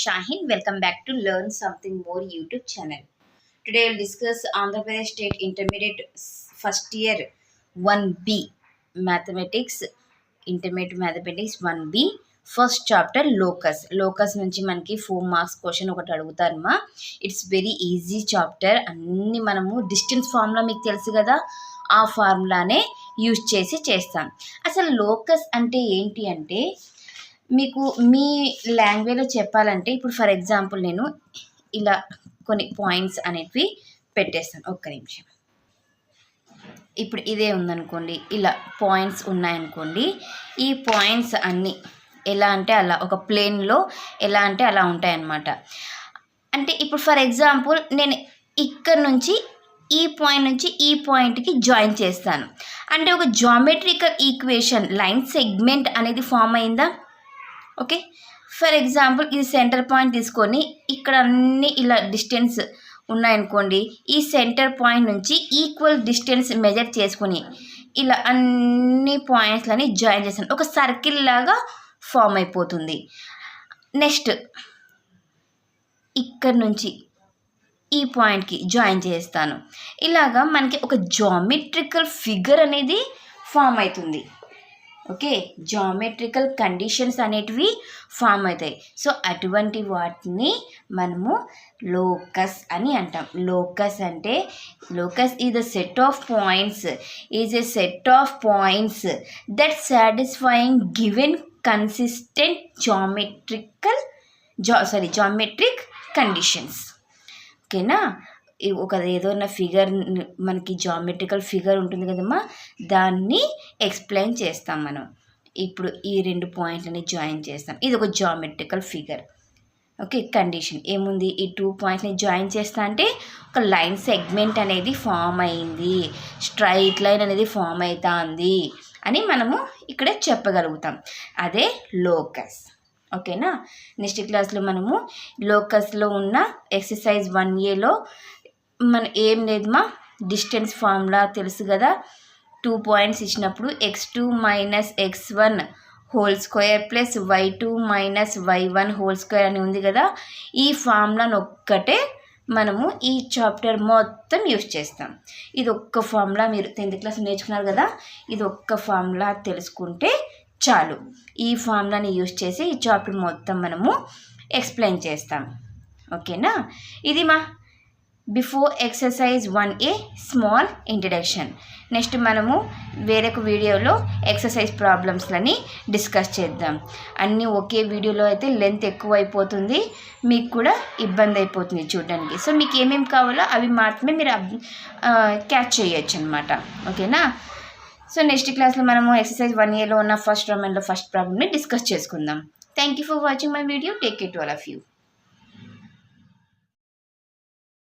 Shahin. Welcome back to Learn Something More YouTube channel. Today we'll discuss Andhra Pradesh State Intermediate First Year 1B Mathematics, Intermediate Mathematics 1B first chapter locus నుంచి మనకి 4 marks question ఒకటి అడుగుతారమ్మా. It's very easy chapter. అన్నీ మనము distance formula మీకు తెలుసు కదా, ఆ ఫార్ములానే యూజ్ చేసి చేస్తాం. అసలు లోకస్ అంటే ఏంటి అంటే, మీకు మీ లాంగ్వేజ్లో చెప్పాలంటే, ఇప్పుడు ఫర్ ఎగ్జాంపుల్ నేను ఇలా కొన్ని పాయింట్స్ అనేవి పెట్టేస్తాను. ఒక్క నిమిషం. ఇప్పుడు ఇదే ఉందనుకోండి, ఇలా పాయింట్స్ ఉన్నాయనుకోండి. ఈ పాయింట్స్ అన్నీ ఎలా అంటే అలా ఒక ప్లేన్లో ఎలా అంటే అలా ఉంటాయన్నమాట. అంటే ఇప్పుడు ఫర్ ఎగ్జాంపుల్ నేను ఇక్కడ నుంచి ఈ పాయింట్ నుంచి ఈ పాయింట్కి జాయిన్ చేస్తాను అంటే ఒక జామెట్రికల్ ఈక్వేషన్ లైన్ సెగ్మెంట్ అనేది ఫామ్ అయిందా. ఓకే, ఫర్ ఎగ్జాంపుల్ ఇది సెంటర్ పాయింట్ తీసుకొని ఇక్కడ అన్నీ ఇలా డిస్టెన్స్ ఉన్నాయనుకోండి. ఈ సెంటర్ పాయింట్ నుంచి ఈక్వల్ డిస్టెన్స్ మెజర్ చేసుకొని ఇలా అన్ని పాయింట్స్లని జాయిన్ చేస్తాను. ఒక సర్కిల్ లాగా ఫామ్ అయిపోతుంది. నెక్స్ట్ ఇక్కడ నుంచి ఈ పాయింట్కి జాయిన్ చేస్తాను. ఇలాగా మనకి ఒక జామెట్రికల్ ఫిగర్ అనేది ఫామ్ అవుతుంది. ఓకే, జామెట్రికల్ కండిషన్స్ అనేటివి ఫామ్ అవుతాయి. సో అటువంటి వాటిని మనము లోకస్ అని అంటాం. లోకస్ అంటే locus is the set of points, is a set of points that satisfying given consistent geometric conditions. ఓకేనా, ఒక ఏదైనా ఫిగర్ మనకి జామెట్రికల్ ఫిగర్ ఉంటుంది కదమ్మా, దాన్ని ఎక్స్ప్లెయిన్ చేస్తాం మనం. ఇప్పుడు ఈ 2 పాయింట్లని జాయిన్ చేస్తాం, ఇది ఒక జామెట్రికల్ ఫిగర్. ఓకే, కండిషన్ ఏముంది, ఈ 2 పాయింట్ని జాయిన్ చేస్తా అంటే ఒక లైన్ సెగ్మెంట్ అనేది ఫామ్ అయింది, స్ట్రైట్ లైన్ అనేది ఫామ్ అవుతుంది అని మనము ఇక్కడ చెప్పగలుగుతాం. అదే లోకస్. ఓకేనా, నెక్స్ట్ క్లాస్లో మనము లోకస్లో ఉన్న ఎక్సర్సైజ్ 1Aలో మన ఏం లేదమ్మా, డిస్టెన్స్ ఫార్ములా తెలుసు కదా. 2 పాయింట్స్ ఇచ్చినప్పుడు x2 minus x1 whole square plus y2 minus y1 whole square అని ఉంది కదా. ఈ ఫార్ములాను ఒక్కటే మనము ఈ చాప్టర్ మొత్తం యూజ్ చేస్తాం. ఇది ఒక్క ఫార్ములా మీరు 10th క్లాస్ నేర్చుకున్నారు కదా, ఇది ఒక్క ఫార్ములా తెలుసుకుంటే చాలు. ఈ ఫార్ములాని యూజ్ చేసి ఈ చాప్టర్ మొత్తం మనము ఎక్స్ప్లెయిన్ చేస్తాం. ఓకేనా, ఇది మా before exercise 1A small introduction. Next మనము వేరొక వీడియోలో ఎక్సర్సైజ్ ప్రాబ్లమ్స్లని డిస్కస్ చేద్దాం. అన్నీ ఒకే వీడియోలో అయితే లెంత్ ఎక్కువ అయిపోతుంది, మీకు కూడా ఇబ్బంది అయిపోతుంది చూడడానికి. సో మీకు ఏమేమి కావాలో అవి మాత్రమే మీరు క్యాచ్ చేయొచ్చు అనమాట. ఓకేనా, సో నెక్స్ట్ క్లాస్లో మనము ఎక్సర్సైజ్ 1Aలో ఉన్న ఫస్ట్ రోమన్లో ఫస్ట్ ప్రాబ్లమ్ని డిస్కస్ చేసుకుందాం. Thank you for watching my video. Take care to all of you.